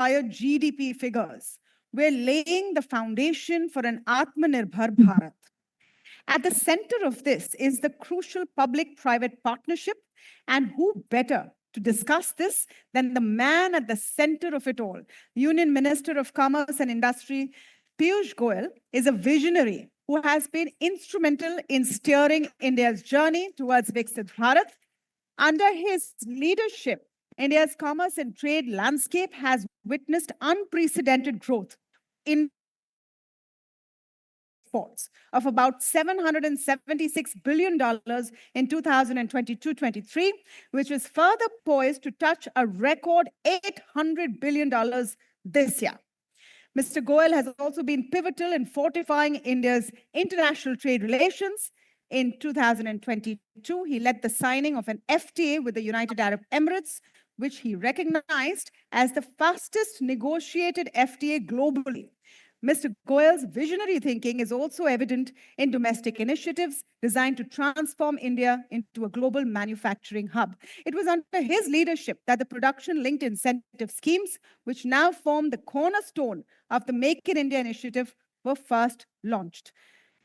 higher GDP figures. We're laying the foundation for an Atmanirbhar Bharat. At the center of this is the crucial public-private partnership, and who better to discuss this than the man at the center of it all? Union Minister of Commerce and Industry, Piyush Goyal, is a visionary who has been instrumental in steering India's journey towards Viksit Bharat. Under his leadership, India's commerce and trade landscape has witnessed unprecedented growth in exports of about $776 billion in 2022-23, which is further poised to touch a record $800 billion this year. Mr. Goyal has also been pivotal in fortifying India's international trade relations. In 2022, he led the signing of an FTA with the United Arab Emirates, which he recognized as the fastest negotiated FTA globally. Mr. Goyal's visionary thinking is also evident in domestic initiatives designed to transform India into a global manufacturing hub. It was under his leadership that the production-linked incentive schemes, which now form the cornerstone of the Make in India initiative, were first launched.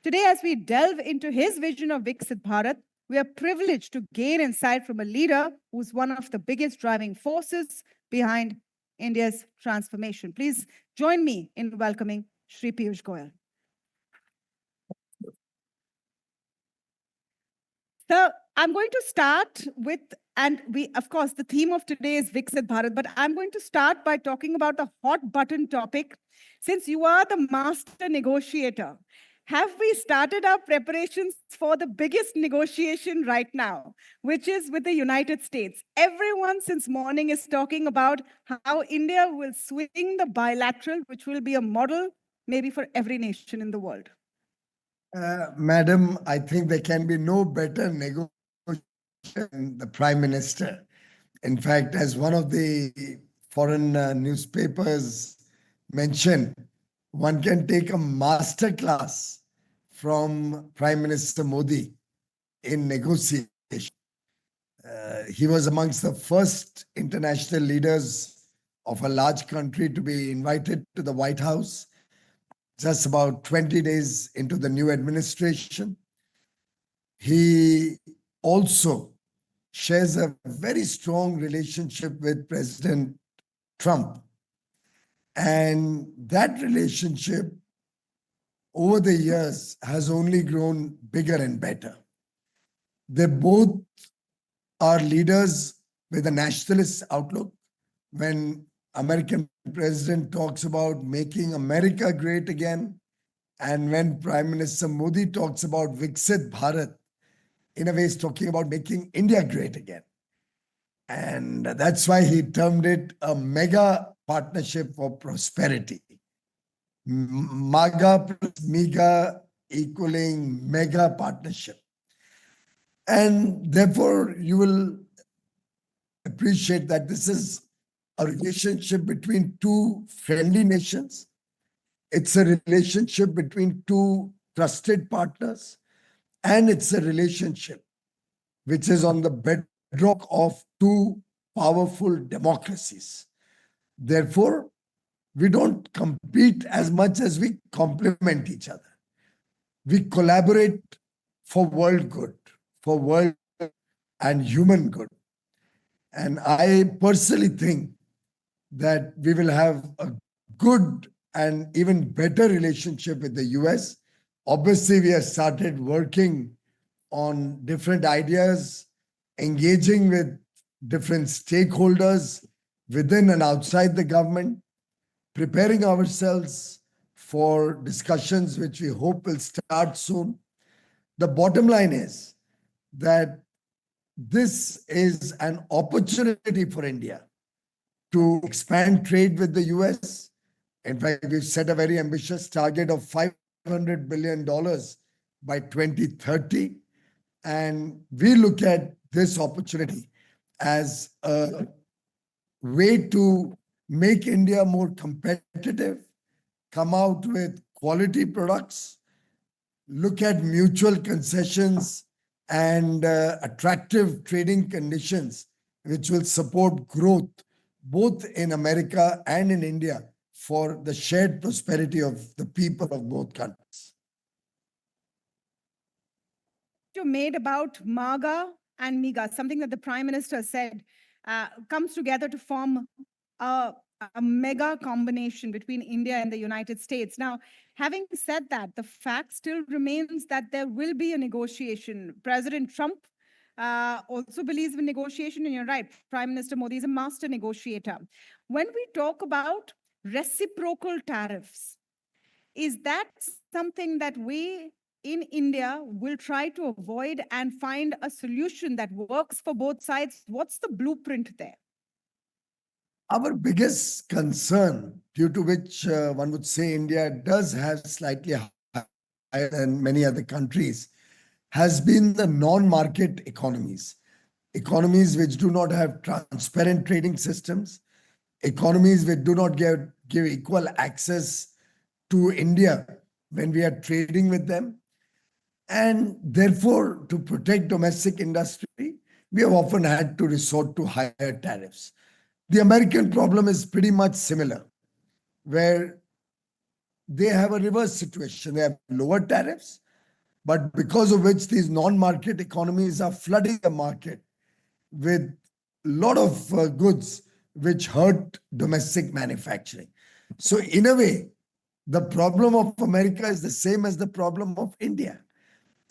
Today, as we delve into his vision of Viksit Bharat, we are privileged to gain insight from a leader who's one of the biggest driving forces behind India's transformation. Please join me in welcoming Shri Piyush Goyal. So I'm going to start with, and of course, the theme of today is Viksit Bharat, but I'm going to start by talking about the hot button topic. Since you are the master negotiator, have we started our preparations for the biggest negotiation right now, which is with the United States? Everyone since morning is talking about how India will swing the bilateral, which will be a model maybe for every nation in the world. Madam, I think there can be no better negotiation than the Prime Minister. In fact, as one of the foreign newspapers mentioned, one can take a master class from Prime Minister Modi in negotiation. He was amongst the first international leaders of a large country to be invited to the White House just about 20 days into the new administration. He also shares a very strong relationship with President Trump. And that relationship over the years has only grown bigger and better. They both are leaders with a nationalist outlook. When American president talks about making America great again, and when Prime Minister Modi talks about Viksit Bharat, in a way he's talking about making India great again. And that's why he termed it a mega partnership for prosperity. MAGA plus MEGA equaling mega partnership. And therefore, you will appreciate that this is a relationship between two friendly nations. It's a relationship between two trusted partners. And it's a relationship which is on the bedrock of two powerful democracies. Therefore, we don't compete as much as we complement each other. We collaborate for world good, for world and human good. And I personally think that we will have a good and even better relationship with the US. Obviously, we have started working on different ideas, engaging with different stakeholders within and outside the government, preparing ourselves for discussions which we hope will start soon. The bottom line is that this is an opportunity for India to expand trade with the US. In fact, we've set a very ambitious target of $500 billion by 2030. And we look at this opportunity as a way to make India more competitive, come out with quality products, look at mutual concessions and attractive trading conditions which will support growth both in America and in India, for the shared prosperity of the people of both countries. You made about MAGA and MIGA, something that the Prime Minister said comes together to form a, a mega combination between India and the United States. Now, having said that, the fact still remains that there will be a negotiation. President Trump also believes in negotiation, and you're right, Prime Minister Modi is a master negotiator. When we talk about reciprocal tariffs, is that something that we in India will try to avoid and find a solution that works for both sides? What's the blueprint there? Our biggest concern, due to which one would say India does have slightly higher than many other countries, has been the non-market economies. Economies which do not have transparent trading systems, economies which do not give equal access to India when we are trading with them. And therefore, to protect domestic industry, we have often had to resort to higher tariffs. The American problem is pretty much similar, where they have a reverse situation. They have lower tariffs, but because of which these non-market economies are flooding the market with a lot of goods which hurt domestic manufacturing. So in a way, the problem of America is the same as the problem of India.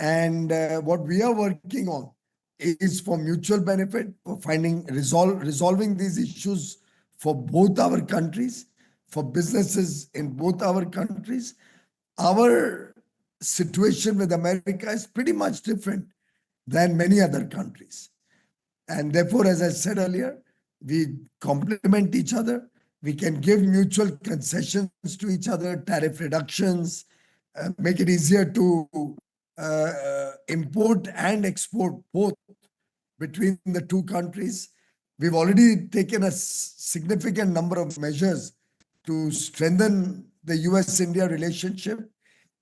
And what we are working on is for mutual benefit, for resolving these issues for both our countries, for businesses in both our countries. Our situation with America is pretty much different than many other countries. And therefore, as I said earlier, we complement each other. We can give mutual concessions to each other, tariff reductions, make it easier to import and export both between the two countries. We've already taken a significant number of measures to strengthen the US-India relationship.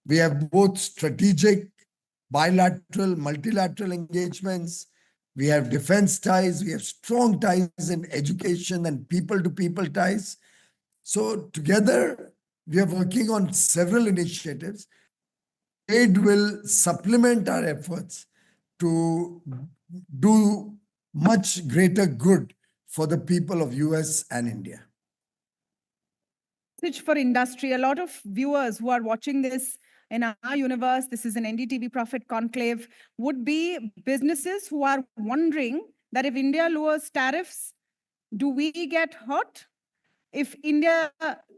We have both strategic, bilateral, multilateral engagements. We have defense ties. We have strong ties in education and people-to-people ties. So together, we are working on several initiatives. Trade will supplement our efforts to do much greater good for the people of US and India. Message for industry. A lot of viewers who are watching this in our universe, this is an NDTV Profit Conclave, would be businesses who are wondering that if India lowers tariffs, do we get hurt? If India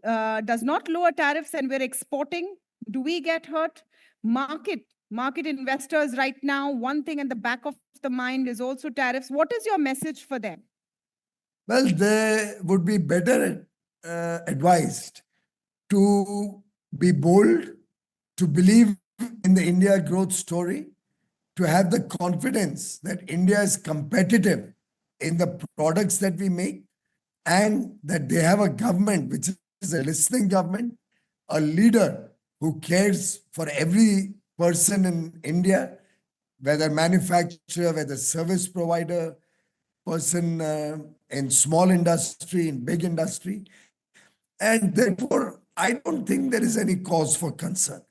does not lower tariffs and we're exporting, do we get hurt? Market investors right now, one thing in the back of the mind is also tariffs. What is your message for them? Well, they would be better advised to be bold, to believe in the India growth story, to have the confidence that India is competitive in the products that we make, and that they have a government which is a listening government, a leader who cares for every person in India, whether manufacturer, whether service provider, person in small industry, in big industry. And therefore, I don't think there is any cause for concern.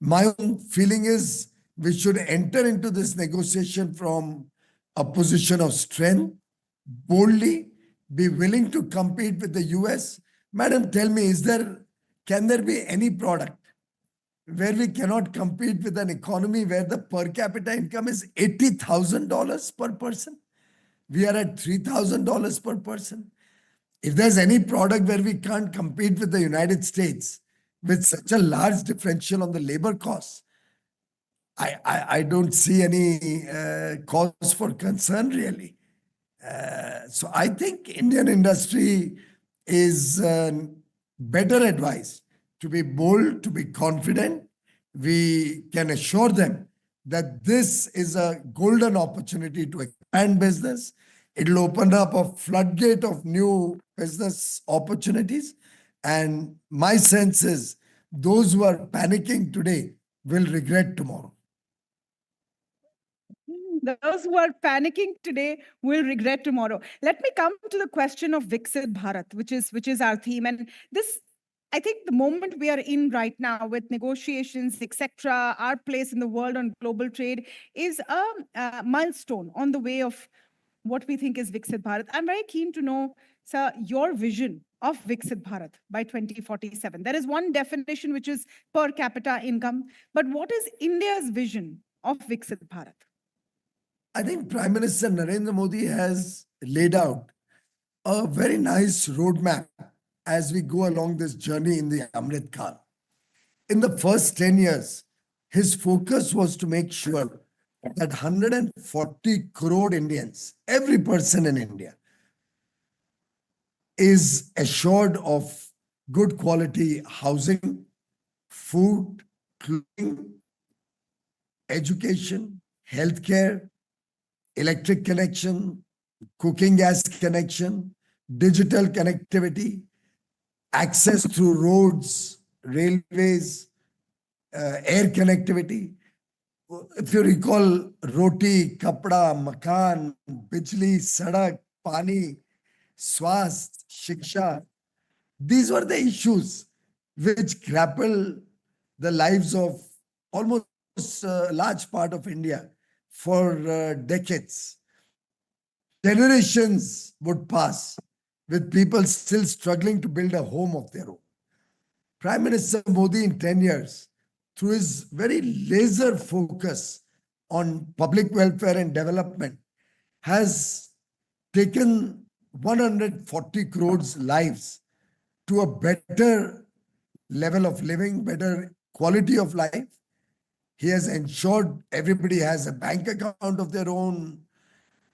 My own feeling is we should enter into this negotiation from a position of strength, boldly, be willing to compete with the US. Madam, tell me, can there be any product where we cannot compete with an economy where the per capita income is $80,000 per person? We are at $3,000 per person. If there's any product where we can't compete with the United States with such a large differential on the labor costs, I don't see any cause for concern, really. So I think Indian industry is better advised to be bold, to be confident. We can assure them that this is a golden opportunity to expand business. It'll open up a floodgate of new business opportunities. And my sense is those who are panicking today will regret tomorrow. Those who are panicking today will regret tomorrow. Let me come to the question of Viksit Bharat, which is our theme. And this, I think, the moment we are in right now with negotiations, etc., our place in the world on global trade is a milestone on the way of what we think is Viksit Bharat. I'm very keen to know, sir, your vision of Viksit Bharat by 2047. There is one definition which is per capita income, but what is India's vision of Viksit Bharat? I think Prime Minister Narendra Modi has laid out a very nice roadmap as we go along this journey in the Amrit Kal. In the first 10 years, his focus was to make sure that 140 crore Indians, every person in India, is assured of good quality housing, food, clothing, education, healthcare, electric connection, cooking gas connection, digital connectivity, access through roads, railways, air connectivity. If you recall, roti, kapda, makan, bijli, sadak, pani, swasth, shiksha, these were the issues which grapple the lives of almost a large part of India for decades. Generations would pass with people still struggling to build a home of their own. Prime Minister Modi, in 10 years, through his very laser focus on public welfare and development, has taken 140 crores lives to a better level of living, better quality of life. He has ensured everybody has a bank account of their own.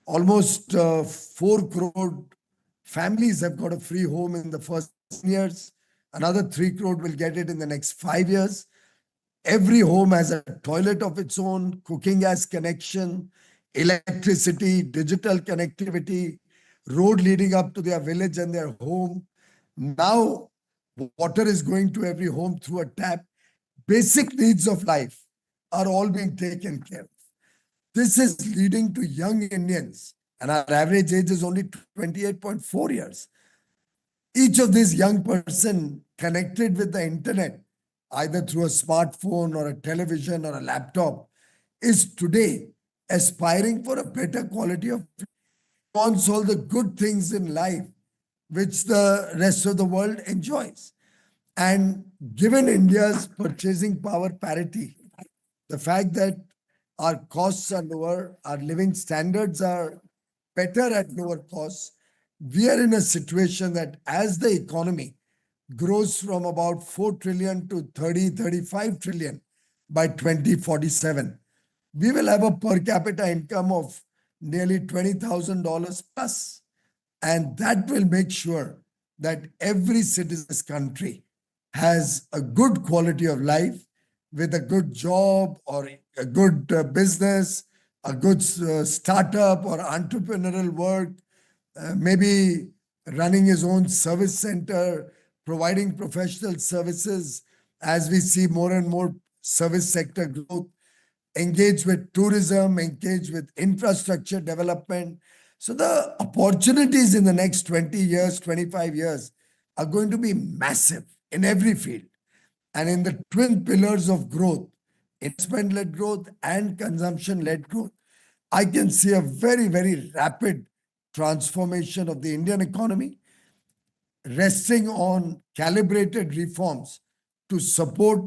Almost 4 crore families have got a free home in the first years. Another 3 crore will get it in the next 5 years. Every home has a toilet of its own, cooking gas connection, electricity, digital connectivity, road leading up to their village and their home. Now, water is going to every home through a tap. Basic needs of life are all being taken care of. This is leading to young Indians, and our average age is only 28.4 years. Each of these young person connected with the internet, either through a smartphone or a television or a laptop, is today aspiring for a better quality of life, wants all the good things in life which the rest of the world enjoys. And given India's purchasing power parity, the fact that our costs are lower, our living standards are better at lower costs, we are in a situation that as the economy grows from about 4 trillion to 30, 35 trillion by 2047, we will have a per capita income of nearly $20,000 plus. And that will make sure that every citizen's country has a good quality of life with a good job or a good business, a good startup or entrepreneurial work, maybe running his own service center, providing professional services as we see more and more service sector growth, engage with tourism, engage with infrastructure development. So the opportunities in the next 20 years, 25 years are going to be massive in every field. And in the twin pillars of growth, investment-led growth and consumption-led growth, I can see a very, very rapid transformation of the Indian economy, resting on calibrated reforms to support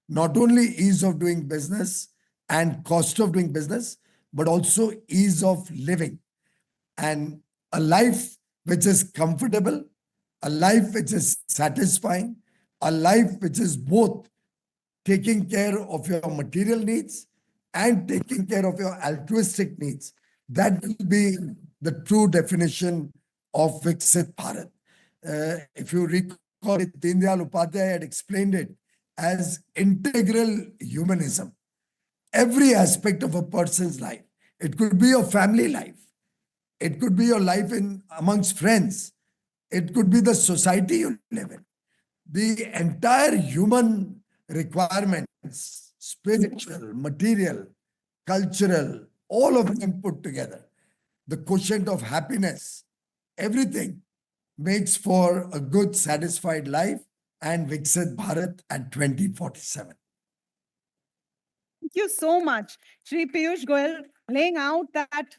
not only ease of doing business and cost of doing business, but also ease of living. And a life which is comfortable, a life which is satisfying, a life which is both taking care of your material needs and taking care of your altruistic needs. That will be the true definition of Viksit Bharat. If you recall, Deen Dayal Upadhyay had explained it as integral humanism. Every aspect of a person's life. It could be your family life. It could be your life in amongst friends. It could be the society you live in. The entire human requirements, spiritual, material, cultural, all of them put together, the quotient of happiness, everything makes for a good, satisfied life and Viksit Bharat at 2047. Thank you so much, Shri Piyush Goyal, laying out that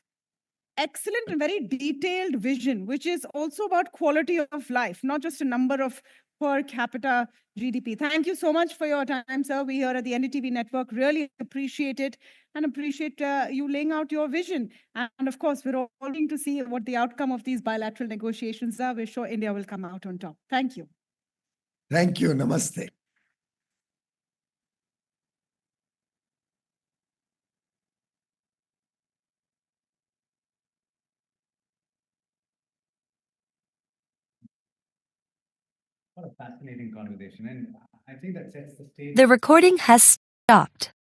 excellent and very detailed vision, which is also about quality of life, not just a number of per capita GDP. Thank you so much for your time, sir. We here at the NDTV network really appreciate it and appreciate you laying out your vision. And of course, we're all waiting to see what the outcome of these bilateral negotiations are. We're sure India will come out on top. Thank you. Thank you. Namaste. What a fascinating conversation. And I think that sets the stage. The recording has stopped.